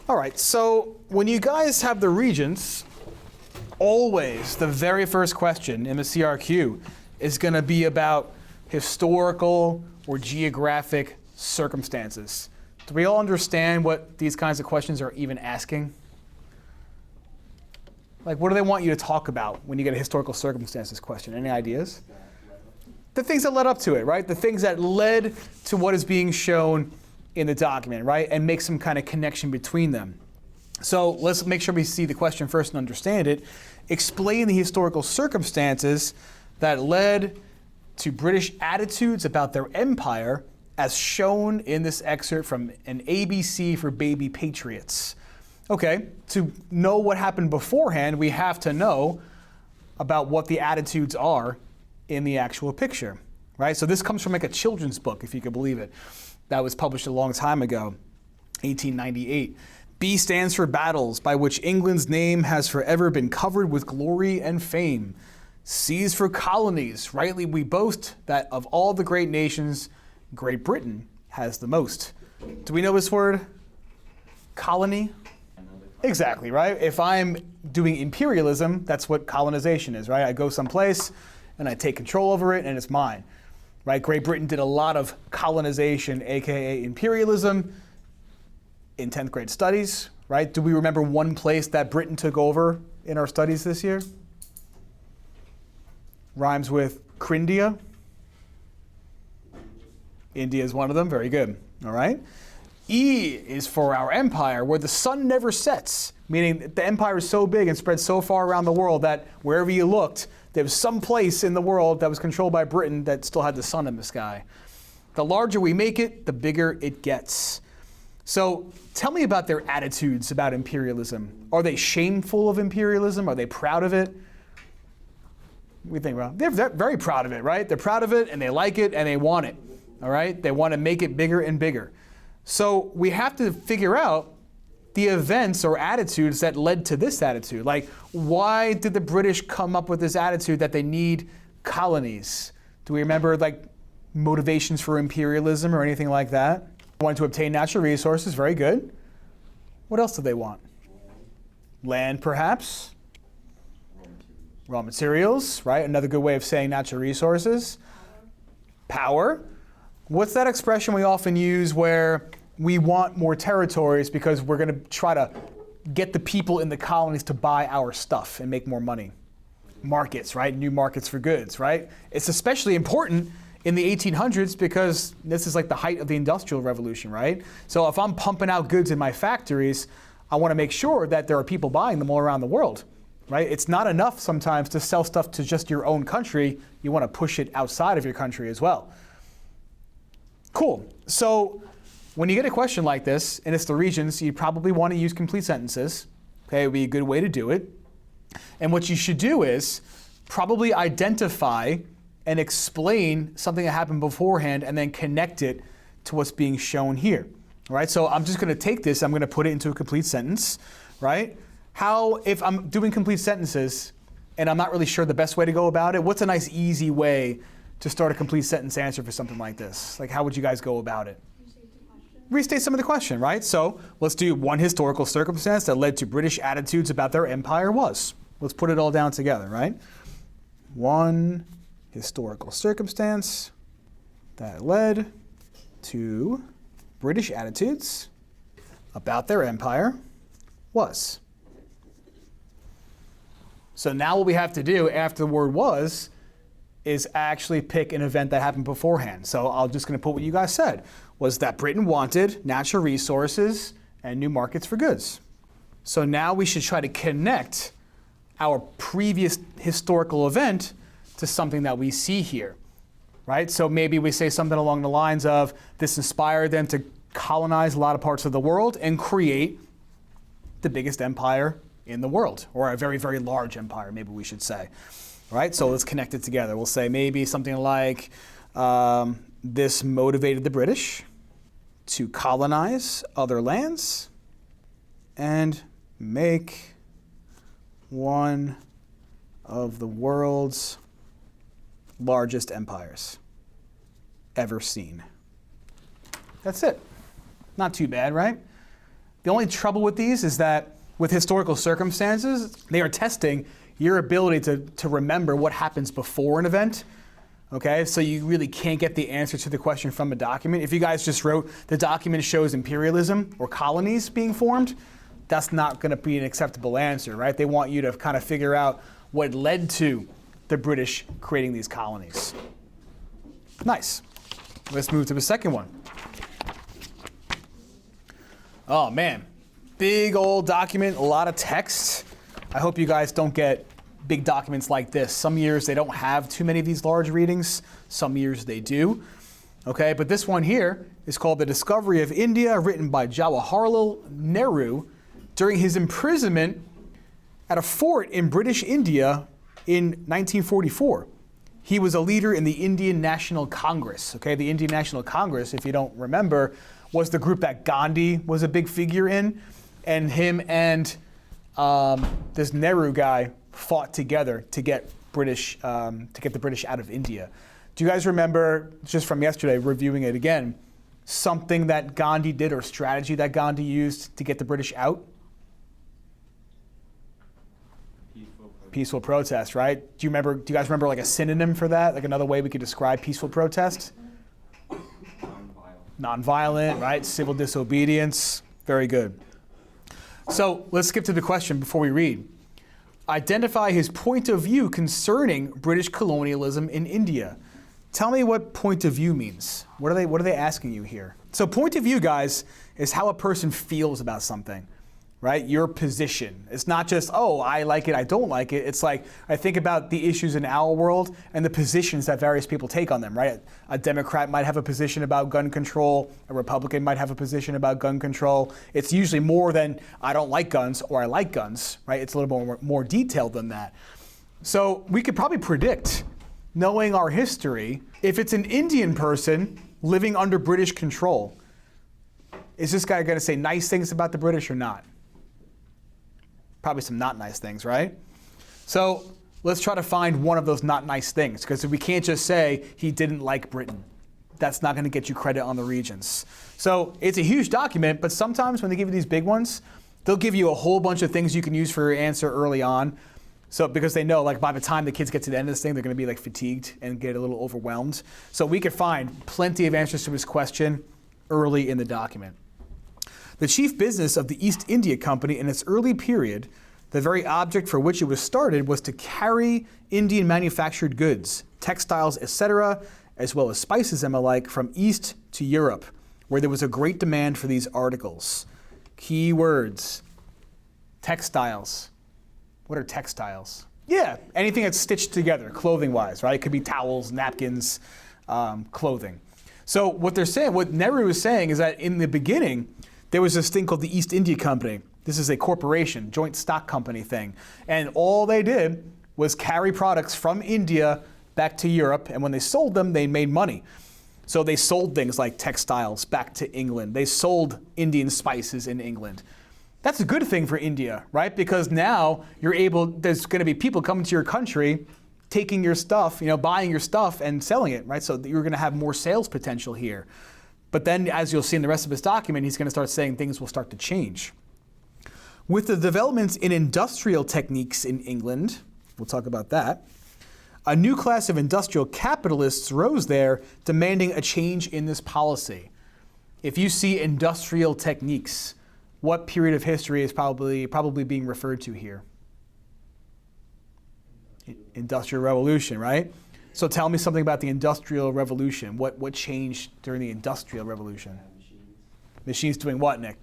All right, so when you guys have the Regents, always the very first question in the CRQ is going to be about historical or geographic circumstances. Do we all understand what these kinds of questions are even asking? Like, what do they want you to talk about when you get a historical circumstances question? Any ideas? The things that led up to it, right? The things that led to what is being shown in the document, right? And make some kind of connection between them. So let's make sure we see the question first and understand it. Explain the historical circumstances that led to British attitudes about their empire as shown in this excerpt from an ABC for Baby Patriots. Okay, to know what happened beforehand, we have to know about what the attitudes are in the actual picture, right? So this comes from like a children's book, if you could believe it, that was published a long time ago, 1898. B stands for battles, by which England's name has forever been covered with glory and fame. C is for colonies. Rightly we boast that of all the great nations, Great Britain has the most. Do we know this word? Colony? Exactly, right? If I'm doing imperialism, that's what colonization is, right? I go someplace and I take control over it and it's mine, right? Great Britain did a lot of colonization, aka imperialism, in 10th grade studies, right? Do we remember one place that Britain took over in our studies this year? Rhymes with Crindia. India is one of them, very good, all right? E is for our empire, where the sun never sets, meaning the empire is so big and spread so far around the world that wherever you looked, there was some place in the world that was controlled by Britain that still had the sun in the sky. The larger we make it, the bigger it gets. So tell me about their attitudes about imperialism. Are they shameful of imperialism? Are they proud of it? We think, well, they're very proud of it, right? They're proud of it and they like it and they want it, all right? They want to make it bigger and bigger. So we have to figure out the events or attitudes that led to this attitude. Like, why did the British come up with this attitude that they need colonies? Do we remember like motivations for imperialism or anything like that? Wanted to obtain natural resources, very good. What else did they want? Land, perhaps. Raw materials, right? Another good way of saying natural resources. Power. What's that expression we often use where we want more territories because we're going to try to get the people in the colonies to buy our stuff and make more money? Markets, right? New markets for goods, right? It's especially important in the 1800s because this is like the height of the Industrial Revolution, right? So if I'm pumping out goods in my factories, I want to make sure that there are people buying them all around the world, right? It's not enough sometimes to sell stuff to just your own country. You want to push it outside of your country as well. Cool. So when you get a question like this, and it's the Regents, you probably want to use complete sentences. Okay, it would be a good way to do it. And what you should do is probably identify and explain something that happened beforehand and then connect it to what's being shown here. All right, so I'm just going to take this, I'm going to put it into a complete sentence, right? How, if I'm doing complete sentences and I'm not really sure the best way to go about it, what's a nice easy way to start a complete sentence answer for something like this? Like, how would you guys go about it? Restate some of the question, right? So let's do one historical circumstance that led to British attitudes about their empire was. Let's put it all down together, right? One historical circumstance that led to British attitudes about their empire was. So now what we have to do after the word was is actually pick an event that happened beforehand. So I'm just going to put what you guys said, was that Britain wanted natural resources and new markets for goods. So now we should try to connect our previous historical event to something that we see here, right? So maybe we say something along the lines of this inspired them to colonize a lot of parts of the world and create the biggest empire in the world, or a very, very large empire, maybe we should say. All right, so let's connect it together. We'll say maybe something like this motivated the British to colonize other lands and make one of the world's largest empires ever seen. That's it. Not too bad, right? The only trouble with these is that with historical circumstances, they are testing your ability to remember what happens before an event. Okay, so you really can't get the answer to the question from a document. If you guys just wrote, the document shows imperialism or colonies being formed, that's not going to be an acceptable answer, right? They want you to kind of figure out what led to the British creating these colonies. Nice. Let's move to the second one. Oh man, big old document, a lot of text. I hope you guys don't get big documents like this. Some years they don't have too many of these large readings. Some years they do. Okay, but this one here is called The Discovery of India, written by Jawaharlal Nehru during his imprisonment at a fort in British India in 1944. He was a leader in the Indian National Congress. Okay, the Indian National Congress, if you don't remember, was the group that Gandhi was a big figure in, and him and this Nehru guy fought together to get the British out of India. Do you guys remember, just from yesterday, reviewing it again, something that Gandhi did or strategy that Gandhi used to get the British out? Peaceful protest, right? Do you guys remember like a synonym for that? Like another way we could describe peaceful protest? Nonviolent, right? Civil disobedience. Very good. So let's skip to the question before we read. Identify his point of view concerning British colonialism in India. Tell me what point of view means. What are they asking you here? So point of view, guys, is how a person feels about something, right? Your position. It's not just, oh, I like it, I don't like it. It's like, I think about the issues in our world and the positions that various people take on them, right? A Democrat might have a position about gun control. A Republican might have a position about gun control. It's usually more than, I don't like guns or I like guns, right? It's a little more detailed than that. So we could probably predict, knowing our history, if it's an Indian person living under British control, is this guy going to say nice things about the British or not? Probably some not nice things, right? So let's try to find one of those not nice things, because we can't just say he didn't like Britain. That's not going to get you credit on the Regents. So it's a huge document, but sometimes when they give you these big ones, they'll give you a whole bunch of things you can use for your answer early on. So because they know, like, by the time the kids get to the end of this thing, they're going to be like fatigued and get a little overwhelmed. So we could find plenty of answers to this question early in the document. The chief business of the East India Company in its early period, the very object for which it was started, was to carry Indian manufactured goods, textiles, etc., as well as spices and the like, from East to Europe, where there was a great demand for these articles. Key words: textiles. What are textiles? Yeah, anything that's stitched together, clothing-wise, right? It could be towels, napkins, clothing. So what they're saying, what Nehru is saying, is that in the beginning, there was this thing called the East India Company. This is a corporation, joint stock company thing. And all they did was carry products from India back to Europe, and when they sold them, they made money. So they sold things like textiles back to England. They sold Indian spices in England. That's a good thing for India, right? Because now there's going to be people coming to your country, taking your stuff, buying your stuff and selling it, right? So you're going to have more sales potential here. But then, as you'll see in the rest of his document, he's going to start saying things will start to change. With the developments in industrial techniques in England, we'll talk about that, a new class of industrial capitalists rose there, demanding a change in this policy. If you see industrial techniques, what period of history is probably being referred to here? Industrial Revolution, right? So tell me something about the Industrial Revolution. What changed during the Industrial Revolution? Machines doing what, Nick?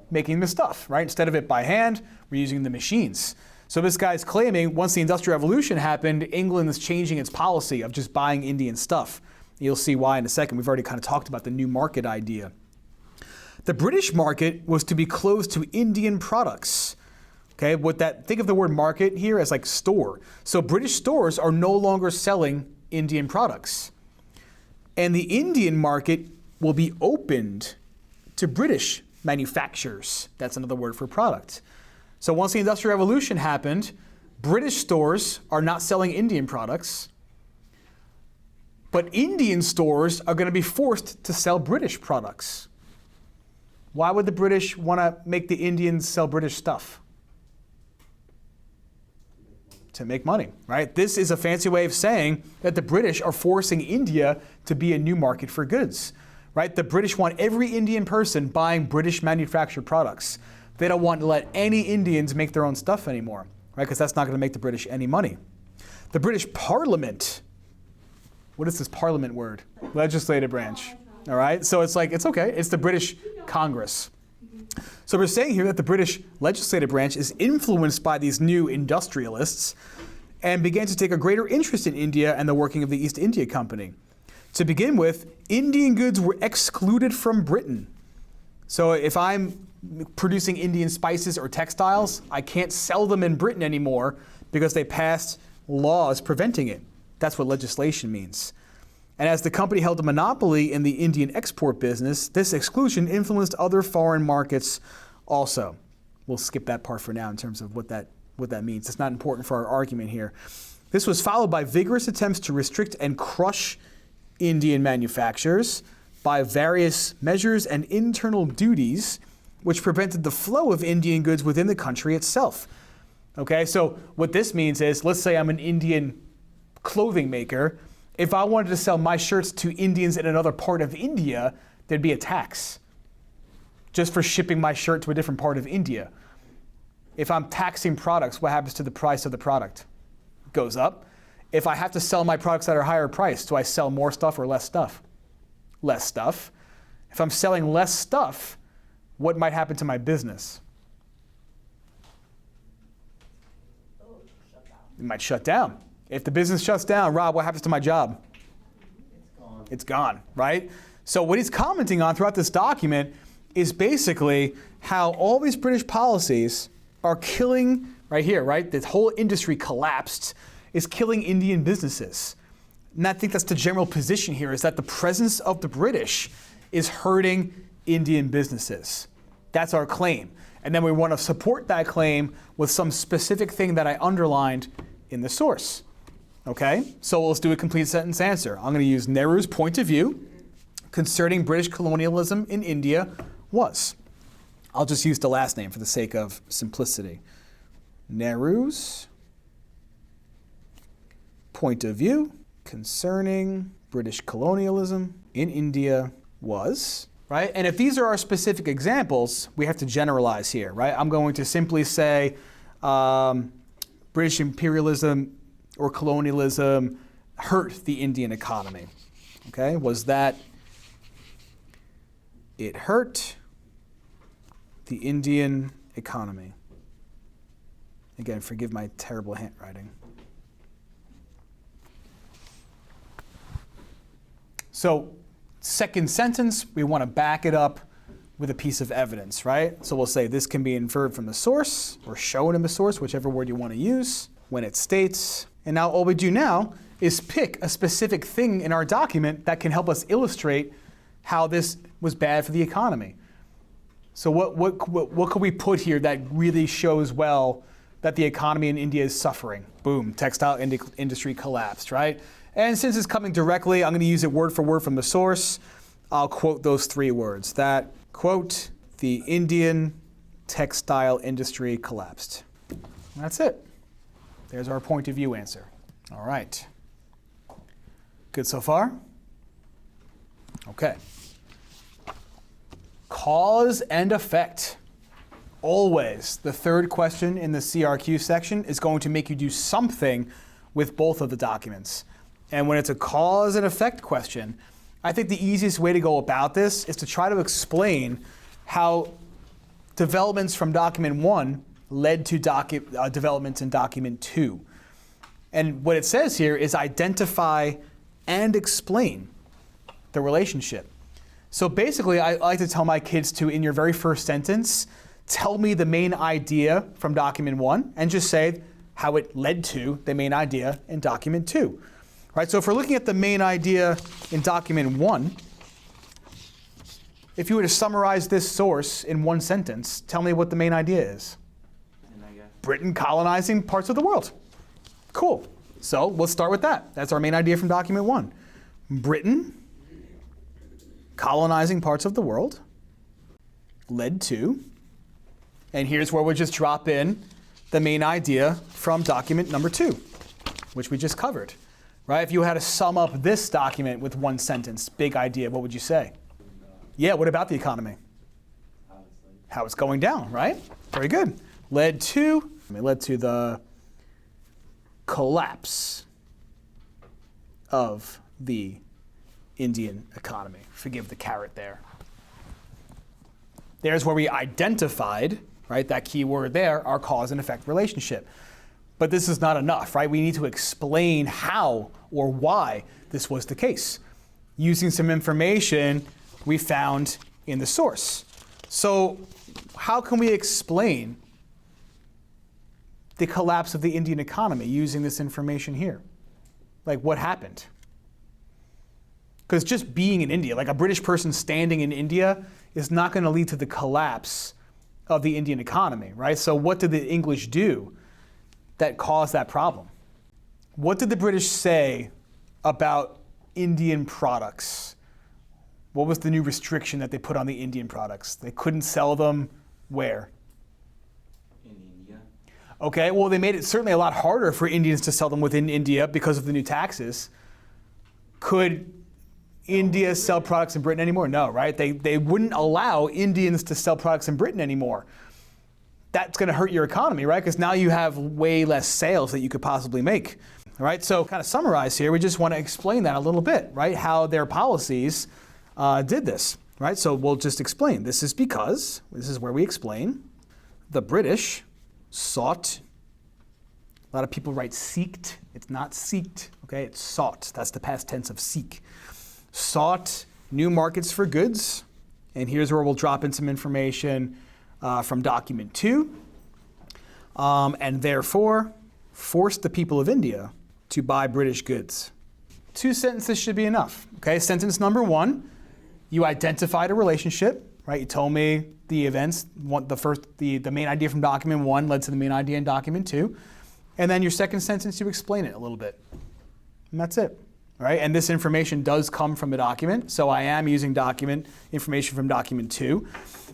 Making the stuff, right? Instead of it by hand, we're using the machines. So this guy's claiming once the Industrial Revolution happened, England is changing its policy of just buying Indian stuff. You'll see why in a second. We've already kind of talked about the new market idea. The British market was to be closed to Indian products. Okay, think of the word market here as like store. So British stores are no longer selling Indian products. And the Indian market will be opened to British manufacturers. That's another word for product. So once the Industrial Revolution happened, British stores are not selling Indian products, but Indian stores are going to be forced to sell British products. Why would the British want to make the Indians sell British stuff? To make money, right? This is a fancy way of saying that the British are forcing India to be a new market for goods, right? The British want every Indian person buying British manufactured products. They don't want to let any Indians make their own stuff anymore, right? Because that's not going to make the British any money. The British Parliament, what is this Parliament word? Legislative branch, all right? So it's like, it's okay, it's the British Congress. So we're saying here that the British legislative branch is influenced by these new industrialists and began to take a greater interest in India and the working of the East India Company. To begin with, Indian goods were excluded from Britain. So if I'm producing Indian spices or textiles, I can't sell them in Britain anymore because they passed laws preventing it. That's what legislation means. And as the company held a monopoly in the Indian export business, this exclusion influenced other foreign markets also. We'll skip that part for now in terms of what that means. It's not important for our argument here. This was followed by vigorous attempts to restrict and crush Indian manufacturers by various measures and internal duties, which prevented the flow of Indian goods within the country itself. Okay, so what this means is, let's say I'm an Indian clothing maker. If I wanted to sell my shirts to Indians in another part of India, there'd be a tax just for shipping my shirt to a different part of India. If I'm taxing products, what happens to the price of the product? It goes up. If I have to sell my products at a higher price, do I sell more stuff or less stuff? Less stuff. If I'm selling less stuff, what might happen to my business? It might shut down. If the business shuts down, Rob, what happens to my job? It's gone. It's gone, right? So what he's commenting on throughout this document is basically how all these British policies are killing, right here, right? This whole industry collapsed, is killing Indian businesses. And I think that's the general position here, is that the presence of the British is hurting Indian businesses. That's our claim. And then we want to support that claim with some specific thing that I underlined in the source. Okay, so let's do a complete sentence answer. I'm going to use Nehru's point of view concerning British colonialism in India was. I'll just use the last name for the sake of simplicity. Nehru's point of view concerning British colonialism in India was, right? And if these are our specific examples, we have to generalize here, right? I'm going to simply say British imperialism or colonialism hurt the Indian economy. Okay, was that it hurt the Indian economy? Again, forgive my terrible handwriting. So, second sentence, we want to back it up with a piece of evidence, right? So we'll say this can be inferred from the source or shown in the source, whichever word you want to use, when it states. And now all we do now is pick a specific thing in our document that can help us illustrate how this was bad for the economy. So what could we put here that really shows well that the economy in India is suffering? Boom, textile industry collapsed, right? And since it's coming directly, I'm going to use it word for word from the source. I'll quote those three words. That, quote, the Indian textile industry collapsed. And that's it. There's our point of view answer. All right. Good so far? Okay. Cause and effect. Always, the third question in the CRQ section is going to make you do something with both of the documents. And when it's a cause and effect question, I think the easiest way to go about this is to try to explain how developments from document 1 led to developments in document 2. And what it says here is identify and explain the relationship. So basically, I like to tell my kids to, in your very first sentence, tell me the main idea from document 1 and just say how it led to the main idea in document 2. Right, so if we're looking at the main idea in document 1, if you were to summarize this source in one sentence, tell me what the main idea is. Britain colonizing parts of the world. Cool. So let's start with that. That's our main idea from document 1. Britain colonizing parts of the world. led to, and here's where we'll just drop in the main idea from document number 2, which we just covered, right? If you had to sum up this document with one sentence, big idea, what would you say? Yeah, what about the economy? How it's going down, right? Very good. Led to the collapse of the Indian economy. Forgive the caret there. There's where we identified, right, that key word there, our cause and effect relationship. But this is not enough, right? We need to explain how or why this was the case, using some information we found in the source. So how can we explain the collapse of the Indian economy using this information here? Like, what happened? Because just being in India, like a British person standing in India, is not going to lead to the collapse of the Indian economy, right? So what did the English do that caused that problem? What did the British say about Indian products? What was the new restriction that they put on the Indian products? They couldn't sell them where? In India. Okay, well, they made it certainly a lot harder for Indians to sell them within India because of the new taxes. Could India sell products in Britain anymore? No, right? They wouldn't allow Indians to sell products in Britain anymore. That's going to hurt your economy, right? Because now you have way less sales that you could possibly make. All right, so kind of summarize here, we just want to explain that a little bit, right? How their policies did this, right? So we'll just explain. This is because, this is where we explain, the British sought, a lot of people write seeked. It's not seeked, okay? It's sought. That's the past tense of seek. Sought new markets for goods. And here's where we'll drop in some information from document 2. And therefore, forced the people of India to buy British goods. 2 sentences should be enough. Okay, sentence number 1, you identified a relationship, right? You told me the events, the main idea from document 1 led to the main idea in document 2. And then your second sentence, you explain it a little bit. And that's it. Right? And this information does come from a document, so I am using information from document 2.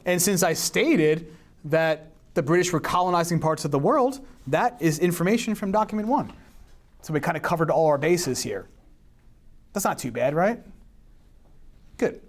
And since I stated that the British were colonizing parts of the world, that is information from document 1. So we kind of covered all our bases here. That's not too bad, right? Good.